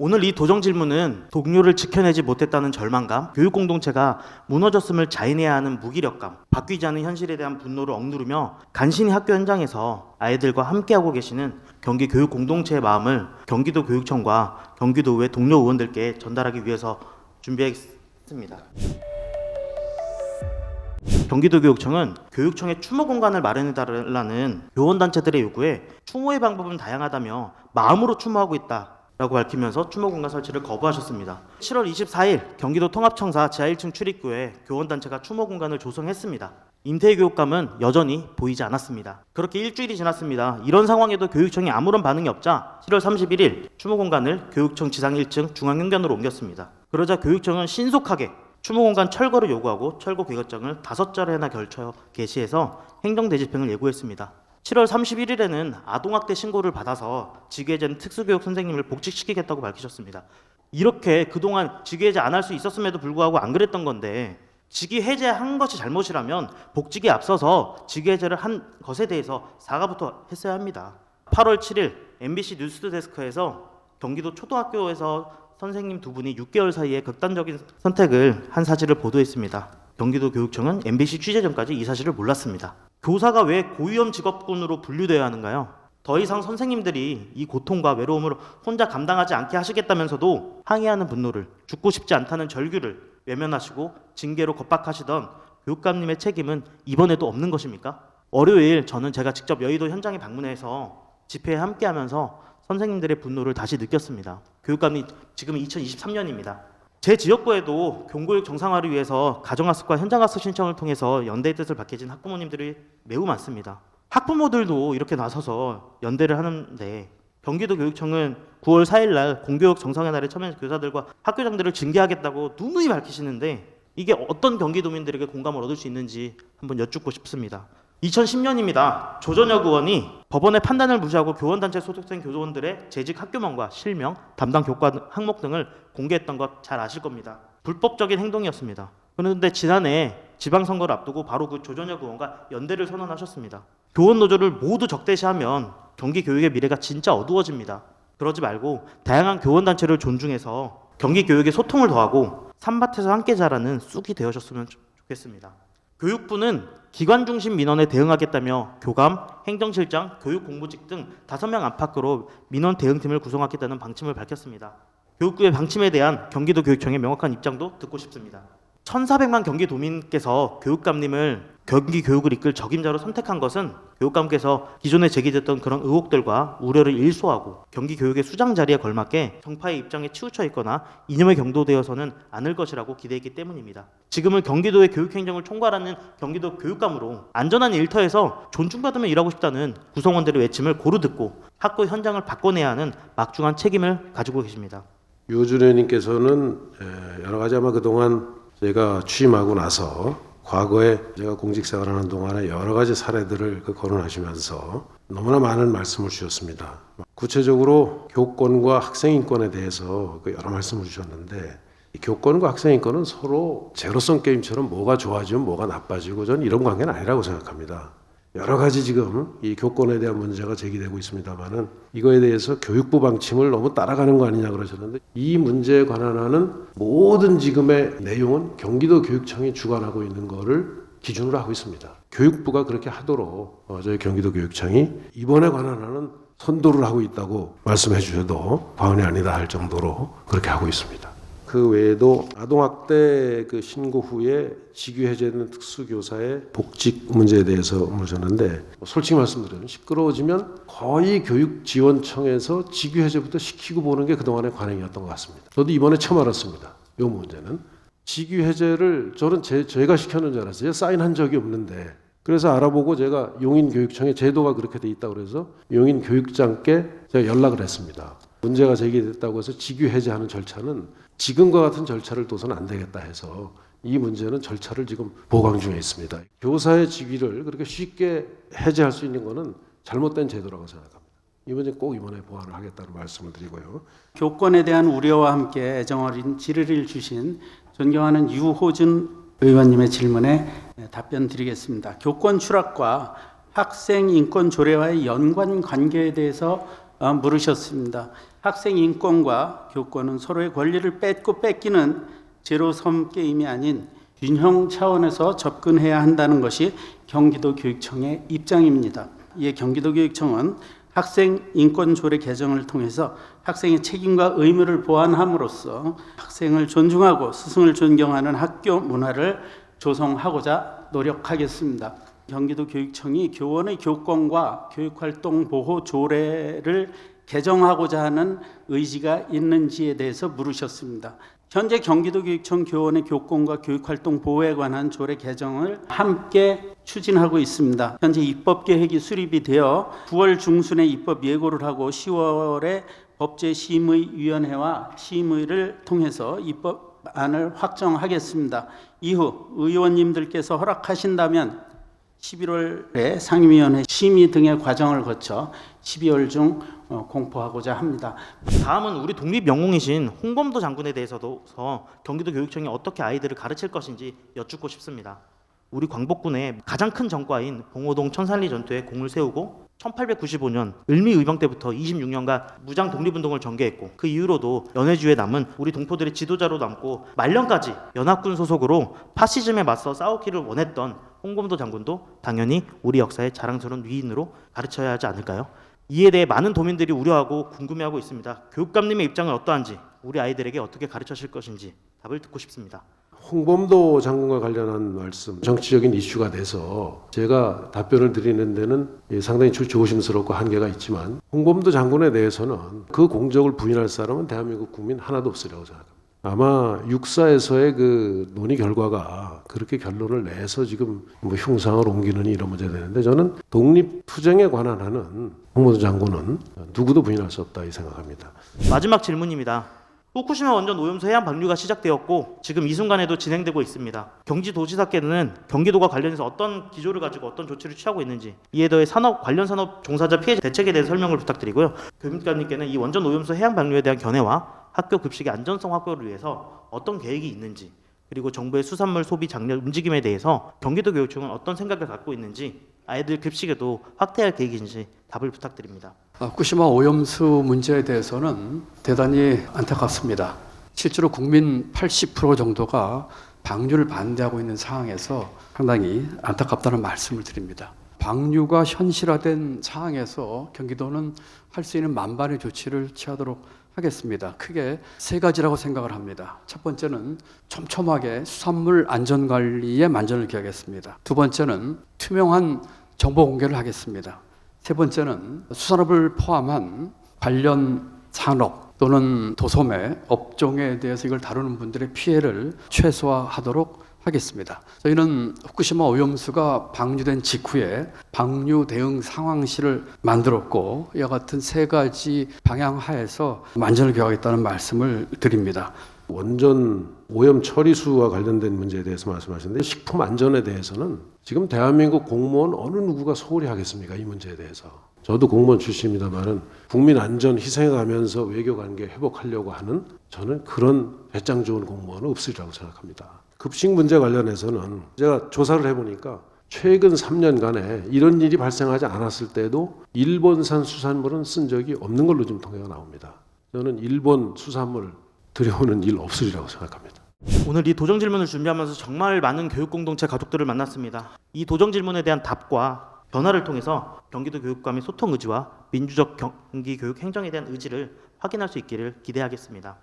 오늘 이 도정 질문은 동료를 지켜내지 못했다는 절망감, 교육 공동체가 무너졌음을 자인해야 하는 무기력감, 바뀌지 않는 현실에 대한 분노를 억누르며 간신히 학교 현장에서 아이들과 함께하고 계시는 경기 교육 공동체의 마음을 경기도 교육청과 경기도의회 동료 의원들께 전달하기 위해서 준비했습니다. 경기도교육청은 교육청에 추모 공간을 마련해달라는 교원단체들의 요구에 추모의 방법은 다양하다며 마음으로 추모하고 있다라고 밝히면서 추모 공간 설치를 거부하셨습니다. 7월 24일 경기도 통합청사 지하 1층 출입구에 교원단체가 추모 공간을 조성했습니다. 임태희 교육감은 여전히 보이지 않았습니다. 그렇게 일주일이 지났습니다. 이런 상황에도 교육청이 아무런 반응이 없자 7월 31일 추모 공간을 교육청 지상 1층 중앙현관으로 옮겼습니다. 그러자 교육청은 신속하게 추모공간 철거를 요구하고 철거 계획장을 5자료나 결쳐 게시해서 행정대집행을 예고했습니다. 7월 31일에는 아동학대 신고를 받아서 직위해제는 특수교육 선생님을 복직시키겠다고 밝히셨습니다. 이렇게 그동안 직위해제 안 할 수 있었음에도 불구하고 안 그랬던 건데, 직위해제한 것이 잘못이라면 복직에 앞서서 직위해제를 한 것에 대해서 사과부터 했어야 합니다. 8월 7일 MBC 뉴스데스크에서 경기도 초등학교에서 선생님 두 분이 6개월 사이에 극단적인 선택을 한 사실을 보도했습니다. 경기도 교육청은 MBC 취재 전까지 이 사실을 몰랐습니다. 교사가 왜 고위험 직업군으로 분류되어야 하는가요? 더 이상 선생님들이 이 고통과 외로움을 혼자 감당하지 않게 하시겠다면서도 항의하는 분노를, 죽고 싶지 않다는 절규를 외면하시고 징계로 겁박하시던 교육감님의 책임은 이번에도 없는 것입니까? 월요일 저는 제가 직접 여의도 현장에 방문해서 집회에 함께하면서 선생님들의 분노를 다시 느꼈습니다. 교육감이 지금 2023년입니다. 제 지역구에도 교육교육 정상화를 위해서 가정학습과 현장학습 신청을 통해서 연대의 뜻을 밝혀진 학부모님들이 매우 많습니다. 학부모들도 이렇게 나서서 연대를 하는데, 경기도 교육청은 9월 4일 날 공교육 정상화 날에 참여한 교사들과 학교장들을 징계하겠다고 누누이 밝히시는데, 이게 어떤 경기도민들에게 공감을 얻을 수 있는지 한번 여쭙고 싶습니다. 2010년입니다. 조전혁 의원이 법원의 판단을 무시하고 교원단체 소속된 교원들의 재직 학교명과 실명, 담당 교과 항목 등을 공개했던 것 잘 아실 겁니다. 불법적인 행동이었습니다. 그런데 지난해 지방선거를 앞두고 바로 그 조전혁 의원과 연대를 선언하셨습니다. 교원 노조를 모두 적대시하면 경기 교육의 미래가 진짜 어두워집니다. 그러지 말고 다양한 교원단체를 존중해서 경기 교육에 소통을 더하고 산밭에서 함께 자라는 쑥이 되어줬으면 좋겠습니다. 교육부는 기관 중심 민원에 대응하겠다며 교감, 행정실장, 교육공보직 등 5명 안팎으로 민원 대응팀을 구성하겠다는 방침을 밝혔습니다. 교육부의 방침에 대한 경기도 교육청의 명확한 입장도 듣고 싶습니다. 1,400만 경기도민께서 교육감님을 경기 교육을 이끌 적임자로 선택한 것은 교육감께서 기존에 제기됐던 그런 의혹들과 우려를 일소하고 경기 교육의 수장 자리에 걸맞게 정파의 입장에 치우쳐 있거나 이념에 경도되어서는 않을 것이라고 기대했기 때문입니다. 지금은 경기도의 교육행정을 총괄하는 경기도 교육감으로 안전한 일터에서 존중받으며 일하고 싶다는 구성원들의 외침을 고루 듣고 학교 현장을 바꿔내야 하는 막중한 책임을 가지고 계십니다. 유준 의원님께서는 여러 가지 아마 그동안 제가 취임하고 나서 과거에 제가 공직생활하는 동안에 여러 가지 사례들을 거론하시면서 너무나 많은 말씀을 주셨습니다. 구체적으로 교권과 학생인권에 대해서 여러 말씀을 주셨는데, 교권과 학생인권은 서로 제로섬 게임처럼 뭐가 좋아지면 뭐가 나빠지고, 저는 이런 관계는 아니라고 생각합니다. 여러 가지 지금 이 교권에 대한 문제가 제기되고 있습니다만은 이거에 대해서 교육부 방침을 너무 따라가는 거 아니냐 그러셨는데, 이 문제에 관한 모든 지금의 내용은 경기도 교육청이 주관하고 있는 거를 기준으로 하고 있습니다. 교육부가 그렇게 하도록 저희 경기도 교육청이 이번에 관한 선도를 하고 있다고 말씀해 주셔도 과언이 아니다 할 정도로 그렇게 하고 있습니다. 그 외에도 아동학대 신고 후에 직위해제된 특수교사의 복직 문제에 대해서 물으셨는데, 솔직히 말씀드리면 시끄러워지면 거의 교육지원청에서 직위해제부터 시키고 보는 게 그동안의 관행이었던 것 같습니다. 저도 이번에 처음 알았습니다. 이 문제는 직위해제를 저는 제가 시켰는 줄 알았어요. 사인한 적이 없는데. 그래서 알아보고 제가 용인교육청에 제도가 그렇게 돼 있다고 그래서 용인교육장께 제가 연락을 했습니다. 문제가 제기됐다고 해서 직위해제하는 절차는 지금과 같은 절차를 둬서는 안 되겠다 해서 이 문제는 절차를 지금 보강 중에 있습니다. 교사의 직위를 그렇게 쉽게 해제할 수 있는 것은 잘못된 제도라고 생각합니다. 이 문제 꼭 이번에 보완을 하겠다는 말씀을 드리고요. 교권에 대한 우려와 함께 애정어린 질의를 주신 존경하는 유호준 의원님의 질문에 답변 드리겠습니다. 교권 추락과 학생 인권 조례와의 연관 관계에 대해서 물으셨습니다. 학생 인권과 교권은 서로의 권리를 뺏고 뺏기는 제로섬 게임이 아닌 균형 차원에서 접근해야 한다는 것이 경기도교육청의 입장입니다. 이에 경기도교육청은 학생 인권 조례 개정을 통해서 학생의 책임과 의무를 보완함으로써 학생을 존중하고 스승을 존경하는 학교 문화를 조성하고자 노력하겠습니다. 경기도교육청이 교원의 교권과 교육활동 보호 조례를 개정하고자 하는 의지가 있는지에 대해서 물으셨습니다. 현재 경기도교육청 교원의 교권과 교육활동 보호에 관한 조례 개정을 함께 추진하고 있습니다. 현재 입법계획이 수립이 되어 9월 중순에 입법 예고를 하고 10월에 법제심의위원회와 심의를 통해서 입법안을 확정하겠습니다. 이후 의원님들께서 허락하신다면 11월에 상임위원회 심의 등의 과정을 거쳐 12월 중 공포하고자 합니다. 다음은 우리 독립 영웅이신 홍범도 장군에 대해서도 경기도교육청이 어떻게 아이들을 가르칠 것인지 여쭙고 싶습니다. 우리 광복군의 가장 큰 전과인 봉오동 천산리 전투에 공을 세우고 1895년 을미의병 때부터 26년간 무장 독립운동을 전개했고 그 이후로도 연해주에 남은 우리 동포들의 지도자로 남고 말년까지 연합군 소속으로 파시즘에 맞서 싸우기를 원했던 홍범도 장군도 당연히 우리 역사의 자랑스러운 위인으로 가르쳐야 하지 않을까요? 이에 대해 많은 도민들이 우려하고 궁금해하고 있습니다. 교육감님의 입장은 어떠한지, 우리 아이들에게 어떻게 가르쳐실 것인지 답을 듣고 싶습니다. 홍범도 장군과 관련한 말씀, 정치적인 이슈가 돼서 제가 답변을 드리는 데는 상당히 조심스럽고 한계가 있지만 홍범도 장군에 대해서는 그 공적을 부인할 사람은 대한민국 국민 하나도 없으리라고 생각합니다. 아마 육사에서의 그 논의 결과가 그렇게 결론을 내서 지금 뭐 흉상을 옮기느니 이런 문제가 되는데 저는 독립투쟁에 관한 하는 홍범도 장군은 누구도 부인할 수 없다 이 생각합니다. 마지막 질문입니다. 후쿠시마 원전 오염수 해양 방류가 시작되었고 지금 이 순간에도 진행되고 있습니다. 경기도지사께는 경기도가 관련해서 어떤 기조를 가지고 어떤 조치를 취하고 있는지, 이에 더해 관련 산업 종사자 피해 대책에 대해서 설명을 부탁드리고요. 교육감님께는 이 원전 오염수 해양 방류에 대한 견해와 학교 급식의 안전성 확보를 위해서 어떤 계획이 있는지, 그리고 정부의 수산물 소비 장려 움직임에 대해서 경기도교육청은 어떤 생각을 갖고 있는지, 아이들 급식에도 확대할 계획인지 답을 부탁드립니다. 후쿠시마 오염수 문제에 대해서는 대단히 안타깝습니다. 실제로 국민 80% 정도가 방류를 반대하고 있는 상황에서 상당히 안타깝다는 말씀을 드립니다. 방류가 현실화된 상황에서 경기도는 할 수 있는 만반의 조치를 취하도록 하겠습니다. 크게 세 가지라고 생각을 합니다. 첫 번째는 촘촘하게 수산물 안전관리에 만전을 기하겠습니다. 두 번째는 투명한 정보 공개를 하겠습니다. 세 번째는 수산업을 포함한 관련 산업 또는 도소매 업종에 대해서 이걸 다루는 분들의 피해를 최소화하도록 하겠습니다. 저희는 후쿠시마 오염수가 방류된 직후에 방류 대응 상황실을 만들었고 이와 같은 세 가지 방향 하에서 만전을 기하겠다는 말씀을 드립니다. 원전 오염 처리수와 관련된 문제에 대해서 말씀하셨는데 식품 안전에 대해서는 지금 대한민국 공무원 어느 누구가 소홀히 하겠습니까? 이 문제에 대해서. 저도 공무원 출신입니다만은 국민 안전 희생해가면서 외교관계 회복하려고 하는 저는 그런 배짱 좋은 공무원은 없으리라고 생각합니다. 급식 문제 관련해서는 제가 조사를 해보니까 최근 3년간에 이런 일이 발생하지 않았을 때도 일본산 수산물은 쓴 적이 없는 걸로 지금 통계가 나옵니다. 저는 일본 수산물 들여오는 일 없으리라고 생각합니다. 오늘 이 도정 질문을 준비하면서 정말 많은 교육 공동체 가족들을 만났습니다. 이 도정 질문에 대한 답과 변화를 통해서 경기도 교육감의 소통 의지와 민주적 경기 교육 행정에 대한 의지를 확인할 수 있기를 기대하겠습니다.